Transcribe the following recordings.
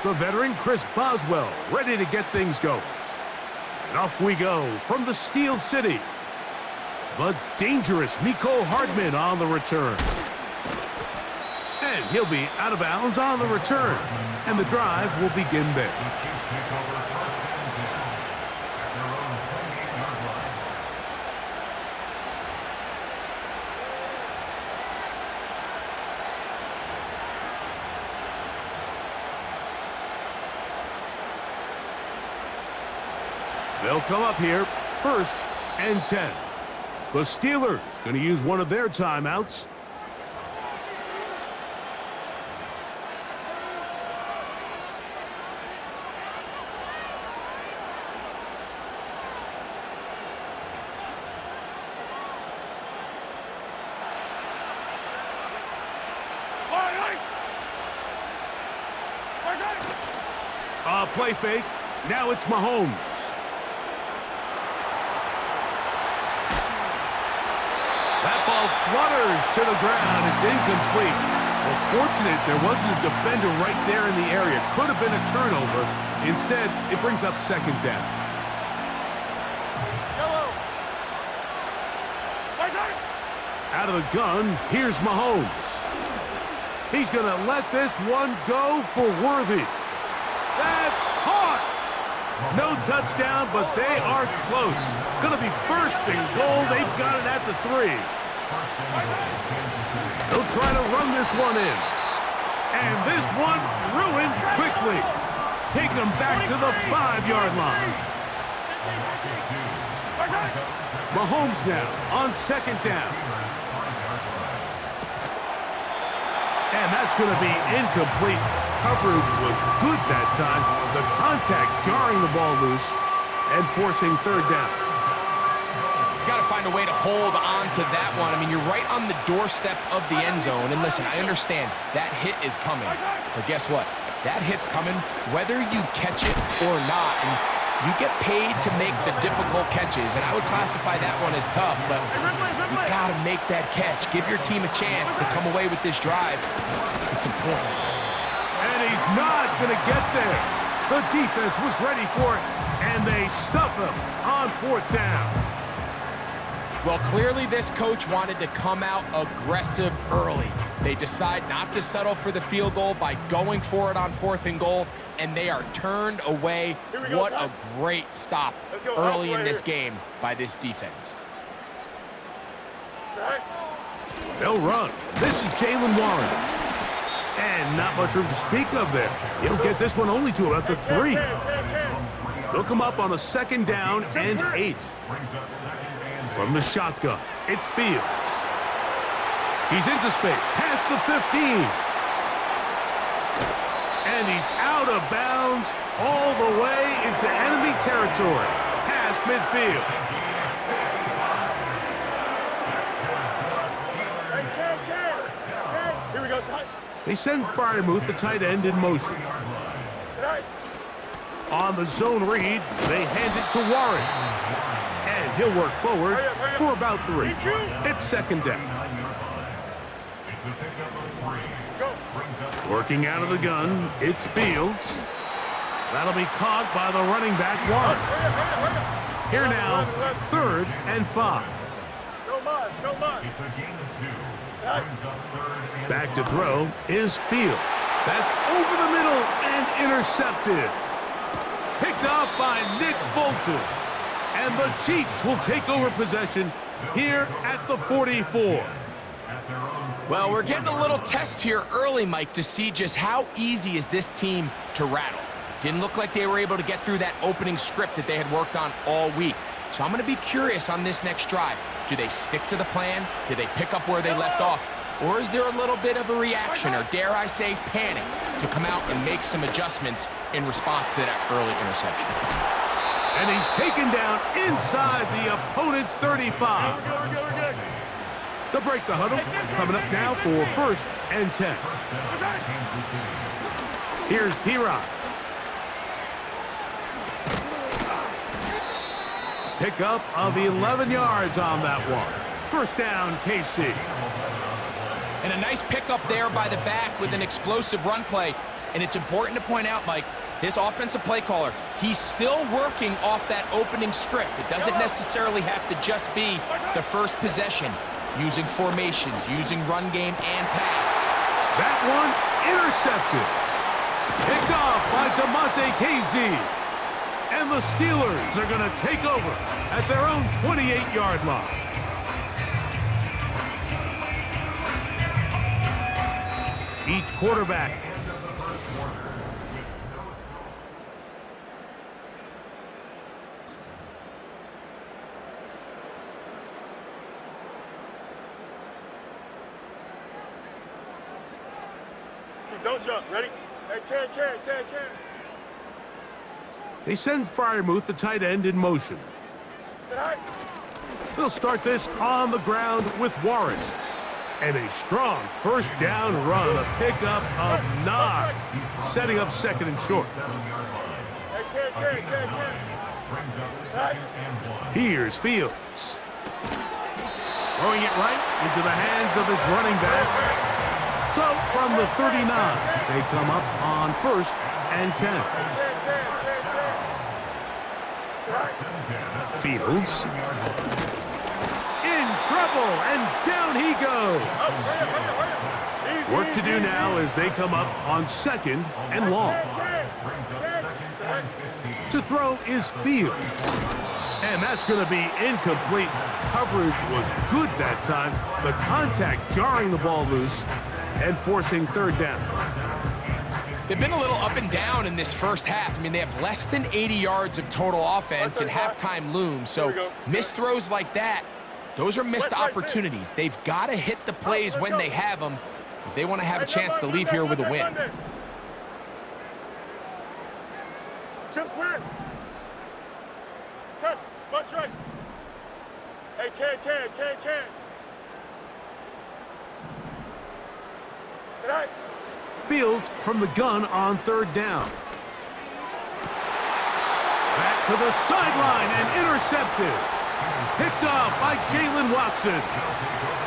The veteran Chris Boswell ready to get things going. And off we go from the Steel City. The dangerous Miko Hardman on the return. And he'll be out of bounds on the return. And the drive will begin there. They'll come up here, 1st and 10. The Steelers going to use one of their timeouts. Play fake. Now it's Mahomes. That ball flutters to the ground. It's incomplete. Well, fortunate there wasn't a defender right there in the area. Could have been a turnover. Instead, it brings up 2nd down. Out of the gun, here's Mahomes. He's going to let this one go for Worthy. That's caught! No touchdown, but they are close. Going to be 1st and goal. They've got it at the 3. They'll try to run this one in. And this one ruined quickly. Take them back to the 5-yard line. Mahomes now on 2nd down. And that's going to be incomplete. Coverage was good that time. The contact jarring the ball loose and forcing 3rd down. He's got to find a way to hold on to that one. I mean, you're right on the doorstep of the end zone. And listen, I understand that hit is coming. But guess what? That hit's coming whether you catch it or not. And you get paid to make the difficult catches. And I would classify that one as tough. But you got to make that catch. Give your team a chance to come away with this drive with some points. And he's not going to get there. The defense was ready for it, and they stuff him on 4th down. Well, clearly this coach wanted to come out aggressive early. They decide not to settle for the field goal by going for it on 4th and goal, and they are turned away. What a great stop early in this game by this defense. They'll run. This is Jalen Warren. And not much room to speak of there. He'll get this one only to about the 3. They'll come up on a 2nd down and 8. From the shotgun, it's Fields. He's into space, past the 15. And he's out of bounds all the way into enemy territory, past midfield. Here we go. They send Freiermuth, the tight end, in motion. On the zone read, they hand it to Warren. And he'll work forward for about 3. It's 2nd down. Working out of the gun, it's Fields. That'll be caught by the running back, Warren. Here now, 3rd and 5. Back to throw is Field. That's over the middle and intercepted. Picked off by Nick Bolton. And the Chiefs will take over possession here at the 44. Well, we're getting a little test here early, Mike, to see just how easy is this team to rattle. Didn't look like they were able to get through that opening script that they had worked on all week. So I'm going to be curious on this next drive. Do they stick to the plan? Do they pick up where they left off? Or is there a little bit of a reaction, or dare I say panic, to come out and make some adjustments in response to that early interception? And he's taken down inside the opponent's 35. They'll break the huddle. Coming up now for 1st and 10. Here's P-Rock. Pickup of 11 yards on that one. 1st down, KC. And a nice pickup there by the back with an explosive run play. And it's important to point out, Mike, this offensive play caller, he's still working off that opening script. It doesn't necessarily have to just be the first possession. Using formations, using run game and pass. That one intercepted. Picked off by DeMonte Casey. And the Steelers are going to take over at their own 28-yard line. Each quarterback don't jump. Ready? Hey, can. They send Freiermuth, the tight end, in motion. Sit high. They'll start this on the ground with Warren. And a strong first down run, a pickup of 9, setting up second and short. Hey, can. Right. Here's Fields. Throwing it right into the hands of his running back. So from the 39, they come up on 1st and 10. Fields in trouble, and down he goes. Work to do now as they come up on 2nd and long. To throw is Fields. And that's going to be incomplete. Coverage was good that time. The contact jarring the ball loose and forcing 3rd down. They've been a little up and down in this first half. I mean, they have less than 80 yards of total offense and halftime looms. So missed throws like that, those are missed opportunities. They've got to hit the plays when they have them if they want to have a chance to leave here with a win. Chip slant. Test. Much right. Hey, can. Tonight. Fields from the gun on 3rd down. Back to the sideline and intercepted. Picked off by Jalen Watson.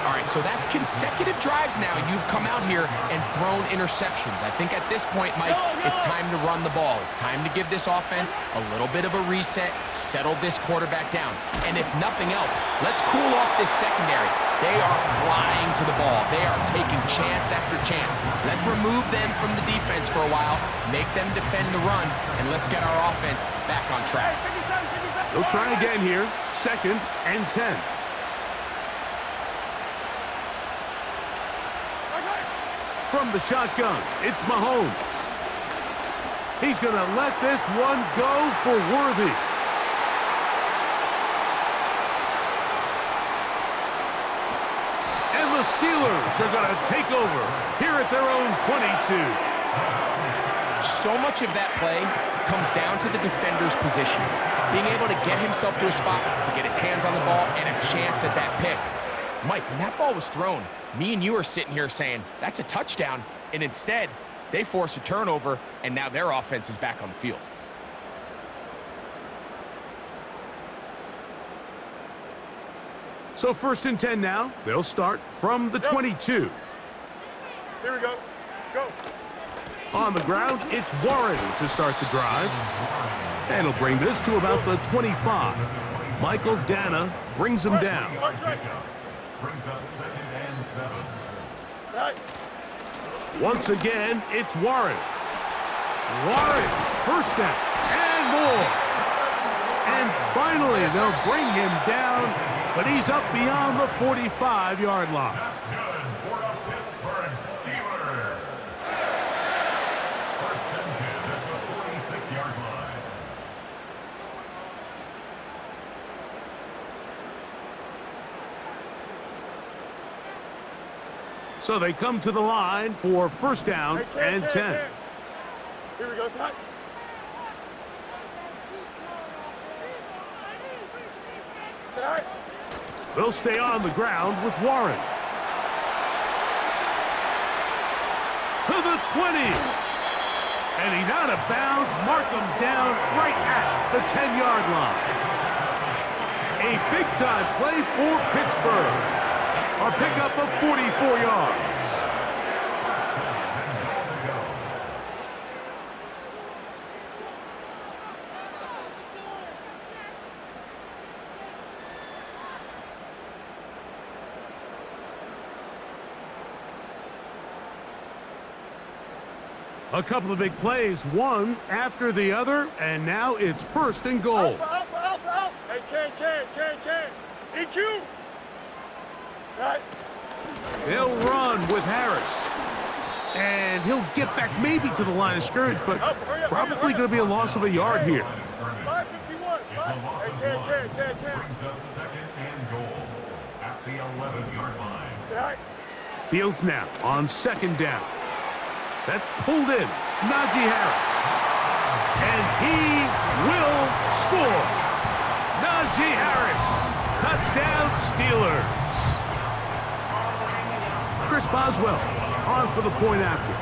All right, so that's consecutive drives now. You've come out here and thrown interceptions. I think at this point, Mike, it's time to run the ball. It's time to give this offense a little bit of a reset, settle this quarterback down. And if nothing else, let's cool off this secondary. They are flying to the ball. They are taking chance after chance. Let's remove them from the defense for a while, make them defend the run, and let's get our offense back on track. They'll try again here, 2nd and 10. From the shotgun, it's Mahomes. He's going to let this one go for Worthy. And the Steelers are going to take over here at their own 22. So much of that play comes down to the defender's positioning. Being able to get himself to a spot, to get his hands on the ball, and a chance at that pick. Mike, when that ball was thrown, me and you are sitting here saying, that's a touchdown, and instead, they force a turnover, and now their offense is back on the field. So 1st and 10 now. They'll start from the 22. Here we go. Go. On the ground, it's Warren to start the drive. And he'll bring this to about the 25. Michael Dana brings him down. Brings up 2nd and 7. Right. Once again, it's Warren. Warren, 1st down, and more. And finally, they'll bring him down, but he's up beyond the 45-yard line. That's good for the Pittsburgh Steelers. 1st and 10 at the 46-yard line. So they come to the line for 1st down and 10. Here we go, Scott. Tonight. They'll stay on the ground with Warren. To the 20. And he's out of bounds. Mark him down right at the 10-yard line. A big-time play for Pittsburgh. A pickup of 44 yards. A couple of big plays, one after the other, and now it's 1st and goal. Alpha. Hey, can. EQ. Right. They'll run with Harris. And he'll get back maybe to the line of scrimmage, but probably going to be a loss of a yard here. 551. Hey, can. Brings up 2nd and goal at the 11-yard line. Right. Fields now on 2nd down. That's pulled in. Najee Harris. And he will score. Najee Harris. Touchdown Steelers. Chris Boswell on for the point after.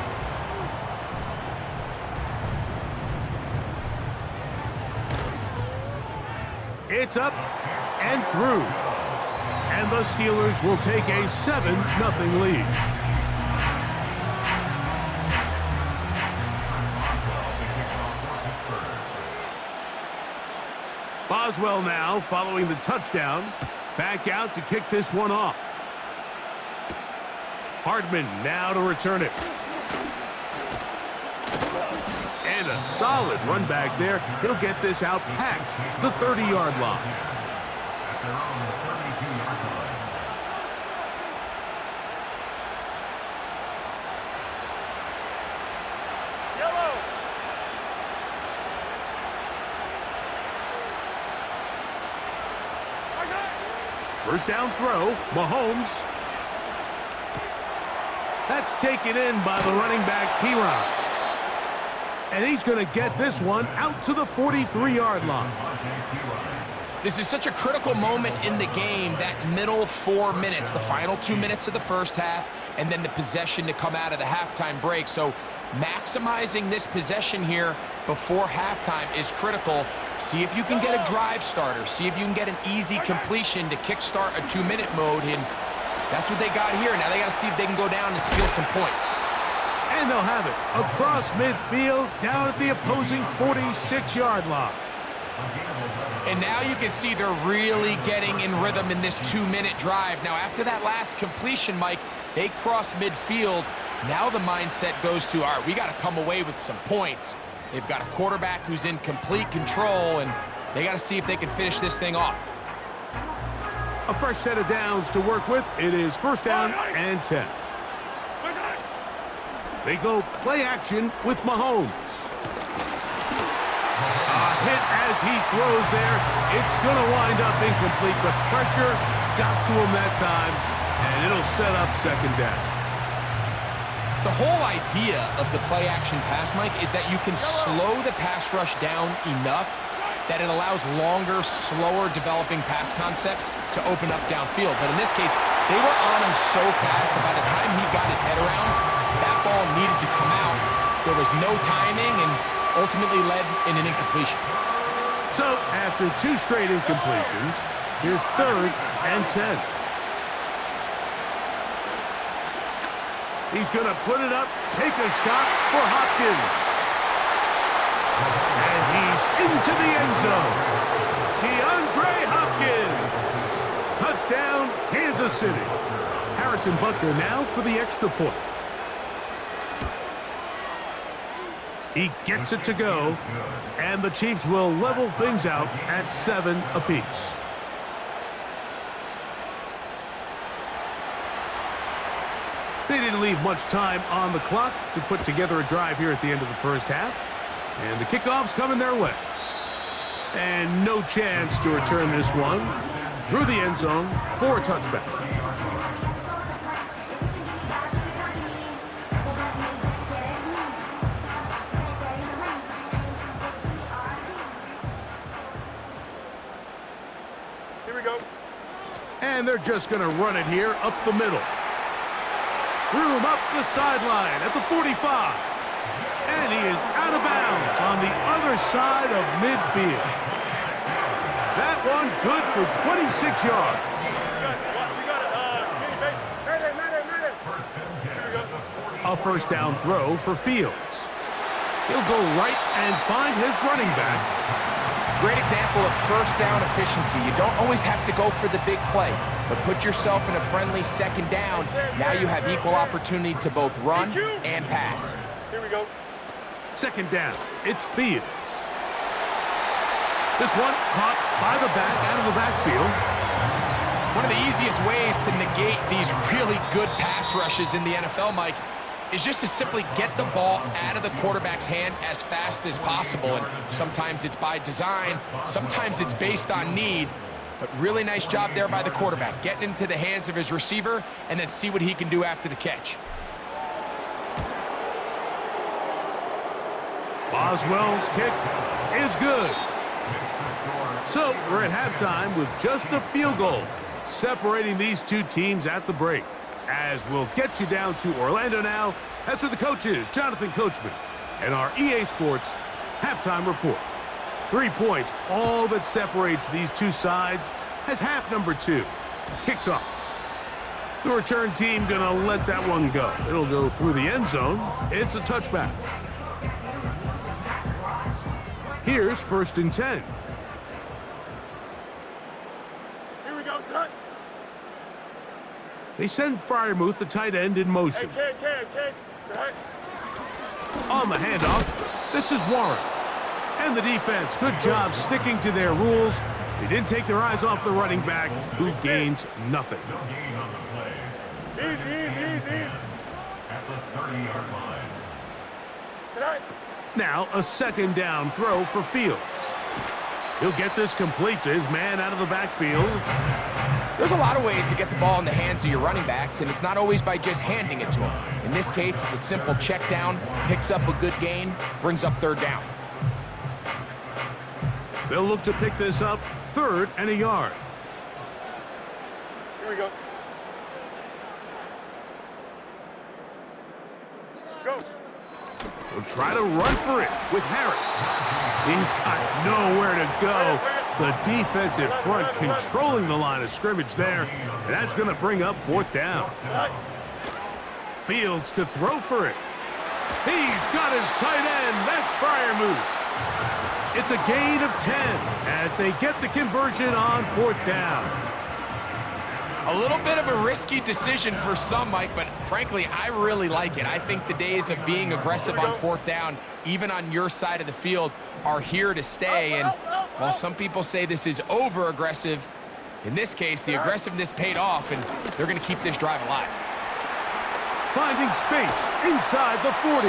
It's up and through. And the Steelers will take a 7-0 lead. Boswell now following the touchdown. Back out to kick this one off. Hardman now to return it. And a solid run back there. He'll get this out past the 30-yard line. At their own 32-yard line. Yellow. First down throw, Mahomes. That's taken in by the running back, Piron. And he's going to get this one out to the 43-yard line. This is such a critical moment in the game, that middle 4 minutes, the final 2 minutes of the first half, and then the possession to come out of the halftime break. So maximizing this possession here before halftime is critical. See if you can get a drive starter. See if you can get an easy completion to kickstart a 2-minute mode. And that's what they got here. Now they got to see if they can go down and steal some points. And they'll have it across midfield, down at the opposing 46-yard line. And now you can see they're really getting in rhythm in this 2-minute drive. Now after that last completion, Mike, they cross midfield. Now the mindset goes to, all right, we got to come away with some points. They've got a quarterback who's in complete control, and they got to see if they can finish this thing off. A fresh set of downs to work with. It is 1st down and 10. They go play action with Mahomes. A hit as he throws there. It's going to wind up incomplete. The pressure got to him that time, and it'll set up 2nd down. The whole idea of the play-action pass, Mike, is that you can slow the pass rush down enough that it allows longer, slower developing pass concepts to open up downfield. But in this case, they were on him so fast that by the time he got his head around, that ball needed to come out. There was no timing and ultimately led in an incompletion. So after 2 straight incompletions, here's 3rd and 10. He's going to put it up, take a shot for Hopkins. And he's into the end zone. DeAndre Hopkins. Touchdown, Kansas City. Harrison Butker now for the extra point. He gets it to go, and the Chiefs will level things out at 7 apiece. They didn't leave much time on the clock to put together a drive here at the end of the first half. And the kickoff's coming their way. And no chance to return this one through the end zone for a touchback. Here we go. And they're just going to run it here up the middle. Room up the sideline at the 45. And he is out of bounds on the other side of midfield. That one good for 26 yards. A first down throw for Fields. He'll go right and find his running back. Great example of first down efficiency. You don't always have to go for the big play, but put yourself in a friendly 2nd down. Now you have equal opportunity to both run and pass. Here we go. Second down, it's Fields. This one caught by the back out of the backfield. One of the easiest ways to negate these really good pass rushes in the NFL, Mike, is just to simply get the ball out of the quarterback's hand as fast as possible. And sometimes it's by design, sometimes it's based on need. But really nice job there by the quarterback, getting into the hands of his receiver and then see what he can do after the catch. Boswell's kick is good. So we're at halftime with just a field goal separating these two teams at the break. As we'll get you down to Orlando now, that's where the coach is, Jonathan Coachman, and our EA Sports halftime report. 3 points, all that separates these two sides as half number 2 kicks off. The return team gonna let that one go. It'll go through the end zone. It's a touchback. Here's 1st and 10. Here we go, son. They send Freiermuth, the tight end, in motion. Hey, kid. Son. On the handoff, this is Warren. And the defense, good job sticking to their rules. They didn't take their eyes off the running back, who gains nothing. No gain on the play. Easy. At the 30-yard line. Tonight. Now a 2nd down throw for Fields. He'll get this complete to his man out of the backfield. There's a lot of ways to get the ball in the hands of your running backs, and it's not always by just handing it to them. In this case, it's a simple check down, picks up a good gain, brings up 3rd down. They'll look to pick this up 3rd and a yard. Here we go. Go. They'll try to run for it with Harris. He's got nowhere to go. The defensive front controlling the line of scrimmage there, and that's going to bring up 4th down. Fields to throw for it. He's got his tight end. That's Freiermuth. It's a gain of 10 as they get the conversion on 4th down. A little bit of a risky decision for some, Mike, but frankly, I really like it. I think the days of being aggressive on 4th down, even on your side of the field, are here to stay. And while some people say this is over-aggressive, in this case, the aggressiveness paid off, and they're going to keep this drive alive. Finding space inside the 40.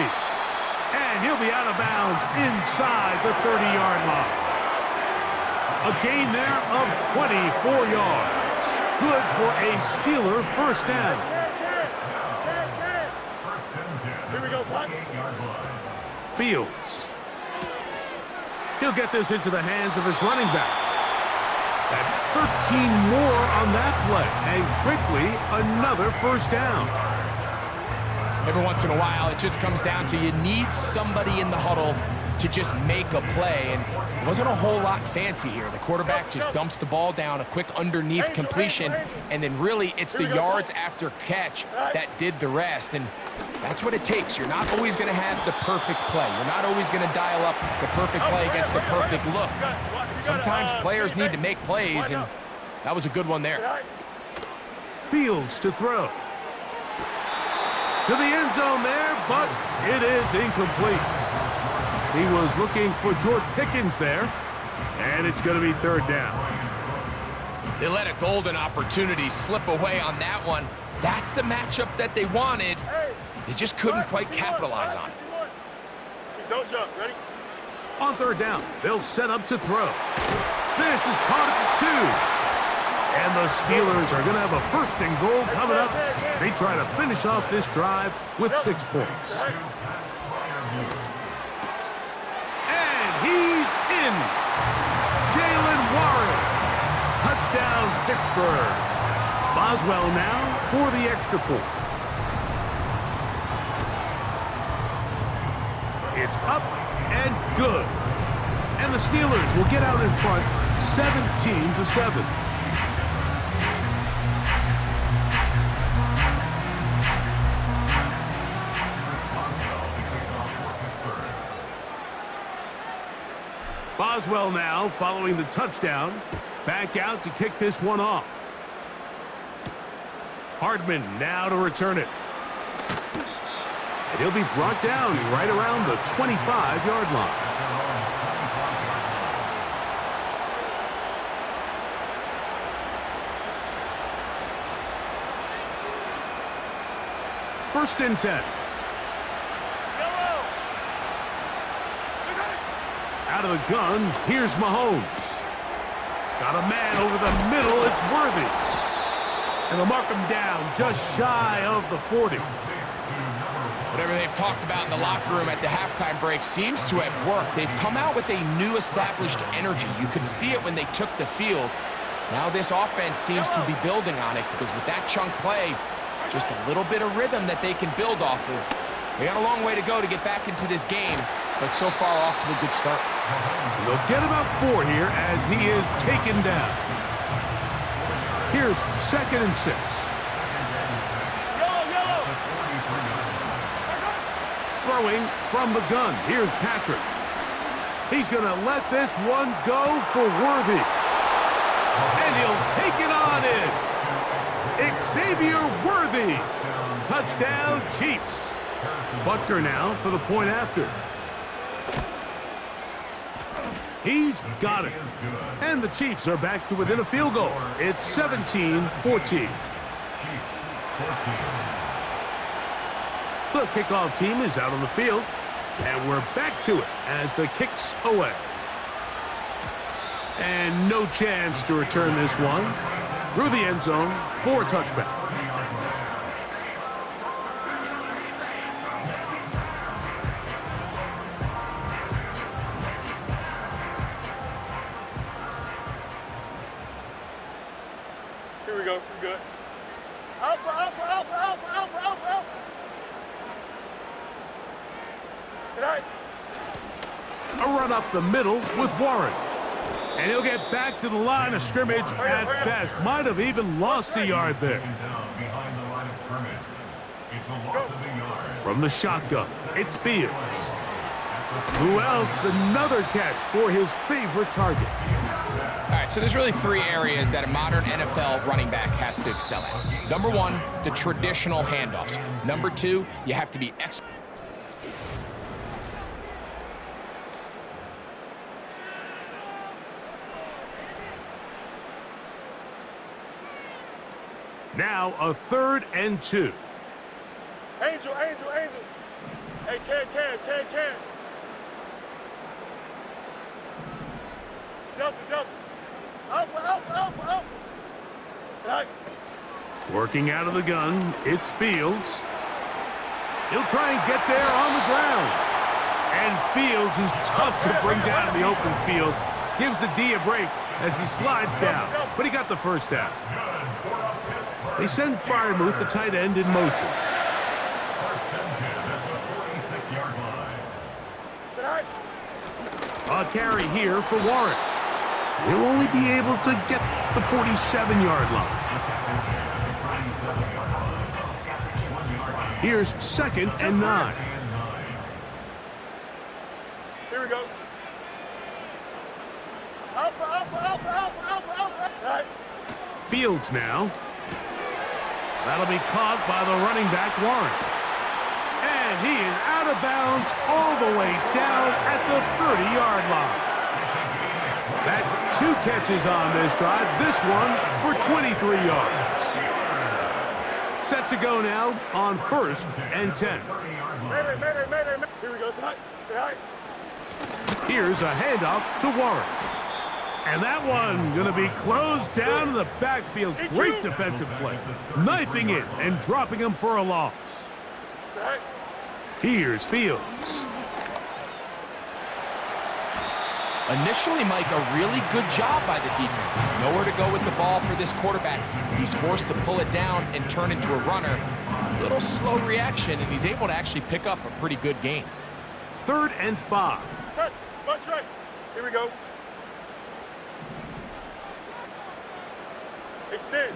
And he'll be out of bounds inside the 30-yard line. A gain there of 24 yards. Good for a Steeler 1st down. Here we go, son. Fields. He'll get this into the hands of his running back. That's 13 more on that play. And quickly, another 1st down. Every once in a while, it just comes down to you need somebody in the huddle to just make a play, and it wasn't a whole lot fancy here. The quarterback just dumps the ball down, a quick underneath completion, and then really it's the yards after catch that did the rest, and that's what it takes. You're not always going to have the perfect play. You're not always going to dial up the perfect play against the perfect look. Sometimes players need to make plays, and that was a good one there. Fields to throw. To the end zone there, but it is incomplete. He was looking for George Pickens there, and it's going to be 3rd down. They let a golden opportunity slip away on that one. That's the matchup that they wanted. They just couldn't quite capitalize on it. Don't jump. Ready? On 3rd down, they'll set up to throw. This is caught at the 2. And the Steelers are going to have a 1st and goal coming up. They try to finish off this drive with 6 points. And he's in. Jaylen Warren. Touchdown, Pittsburgh. Boswell now for the extra point. It's up and good. And the Steelers will get out in front 17-7. Boswell now following the touchdown. Back out to kick this one off. Hardman now to return it. And he'll be brought down right around the 25-yard line. First and 10. Out of the gun, here's Mahomes. Got a man over the middle, it's Worthy. And they'll mark him down just shy of the 40. Whatever they've talked about in the locker room at the halftime break seems to have worked. They've come out with a new established energy. You could see it when they took the field. Now this offense seems to be building on it because with that chunk play, just a little bit of rhythm that they can build off of. They got a long way to go to get back into this game, but so far off to a good start. And they'll get about 4 here as he is taken down. Here's 2nd and 6. Throwing from the gun. Here's Patrick. He's going to let this one go for Worthy. And he'll take it on in. Xavier Worthy. Touchdown, Chiefs. Butker now for the point after. He's got it. And the Chiefs are back to within a field goal. It's 17-14. The kickoff team is out on the field. And we're back to it as the kick's away. And no chance to return this one. Through the end zone for a touchback. Here we go. We're good. Alpha, alpha, alpha, alpha, alpha, alpha, alpha. Tonight. A run up the middle with Warren. And he'll get back to the line of scrimmage at best. Might have even lost a yard there. From the shotgun, it's Fields. Who else? Another catch for his favorite target. All right, so there's really 3 areas that a modern NFL running back has to excel at. Number 1, the traditional handoffs. Number 2, you have to be excellent. Now a 3rd and 2. Angel, angel, angel. Hey, can. Delta, delta. Alpha, alpha, alpha, alpha. Tonight. Working out of the gun, it's Fields. He'll try and get there on the ground. And Fields, who's tough to bring down in the open field, gives the D a break as he slides down. But he got the first down. They send Freiermuth, the tight end, in motion. Tonight. A carry here for Warren. He'll only be able to get the 47-yard line. Here's 2nd and 9. Here we go. Alpha, alpha, alpha, alpha, alpha, alpha. Right. Fields now. That'll be caught by the running back, Warren. And he is out of bounds all the way down at the 30-yard line. That's 2 catches on this drive. This one for 23 yards. Set to go now on 1st and 10. Mayday. Here we go, tonight. Here's a handoff to Warren. And that one going to be closed down in the backfield. Great defensive play. Knifing in and dropping him for a loss. Here's Fields. Initially, Mike, a really good job by the defense. Nowhere to go with the ball for this quarterback. He's forced to pull it down and turn into a runner. A little slow reaction, and he's able to actually pick up a pretty good gain. 3rd and 5. Press, bunch right. Here we go. Extend.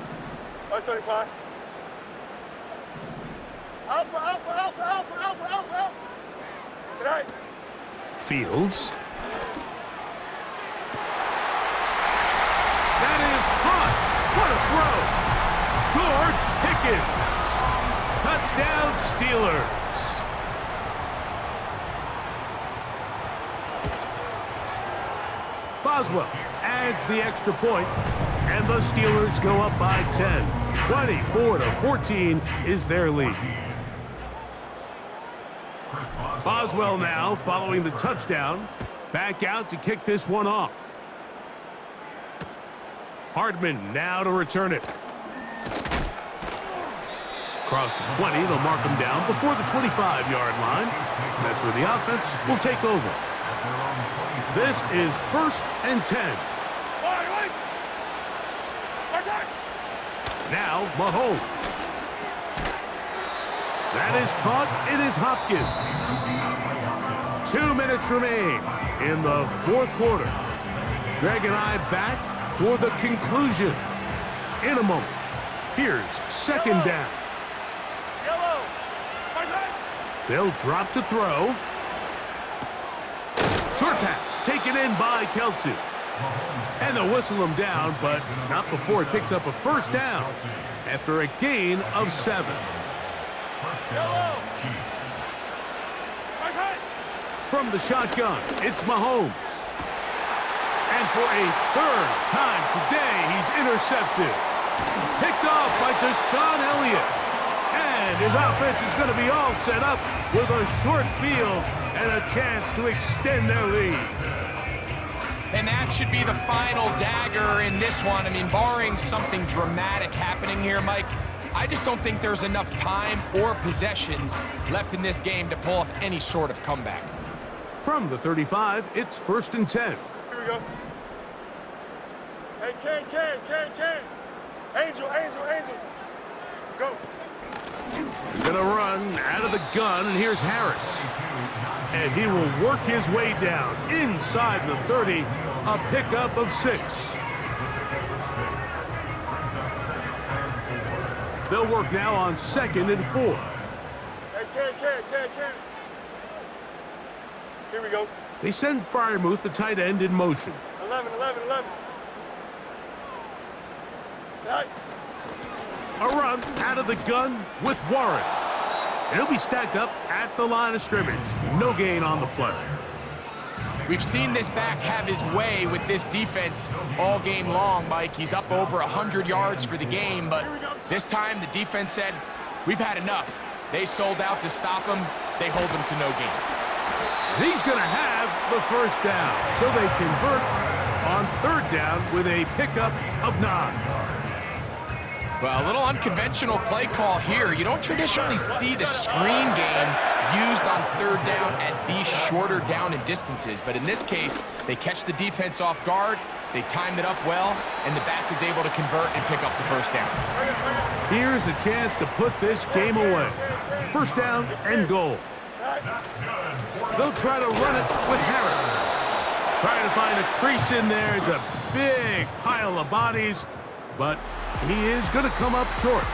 575. Alpha, alpha, alpha, alpha, alpha, alpha, alpha. Tonight. Fields. That is caught. What a throw. George Pickens. Touchdown, Steelers. Boswell adds the extra point, and the Steelers go up by 10. 24-14 is their lead. Boswell now, following the touchdown, back out to kick this one off. Hardman now to return it. Across the 20, they'll mark him down before the 25-yard line. That's where the offense will take over. This is 1st and 10. Now Mahomes. That is caught. It is Hopkins. 2 minutes remain in the 4th quarter. Greg and I back for the conclusion in a moment. Here's 2nd down. They'll drop to throw. Short pass taken in by Kelsey. And they'll whistle him down, but not before he picks up a 1st down after a gain of 7. From the shotgun, it's Mahomes. And for a 3rd time today, he's intercepted. Picked off by Deshaun Elliott. And his offense is going to be all set up with a short field and a chance to extend their lead. And that should be the final dagger in this one. I mean, barring something dramatic happening here, Mike, I just don't think there's enough time or possessions left in this game to pull off any sort of comeback. From the 35, it's 1st and 10. Here we go. Hey, Ken. Angel. Go. He's going to run out of the gun, and here's Harris. And he will work his way down inside the 30, a pickup of 6. They'll work now on 2nd and 4. Hey, Ken. Here we go. They send Freiermuth, the tight end, in motion. 11. Right. A run out of the gun with Warren. And he'll be stacked up at the line of scrimmage. No gain on the play. We've seen this back have his way with this defense all game long, Mike. He's up over 100 yards for the game, but this time the defense said, we've had enough. They sold out to stop him. They hold him to no gain. He's going to have the 1st down, so they convert on 3rd down with a pickup of 9. Well, a little unconventional play call here. You don't traditionally see the screen game used on 3rd down at these shorter down and distances, but in this case, they catch the defense off guard, they timed it up well, and the back is able to convert and pick up the 1st down. Here's a chance to put this game away. 1st down and goal. They'll try to run it with Harris. Trying to find a crease in there. It's a big pile of bodies, but he is going to come up short.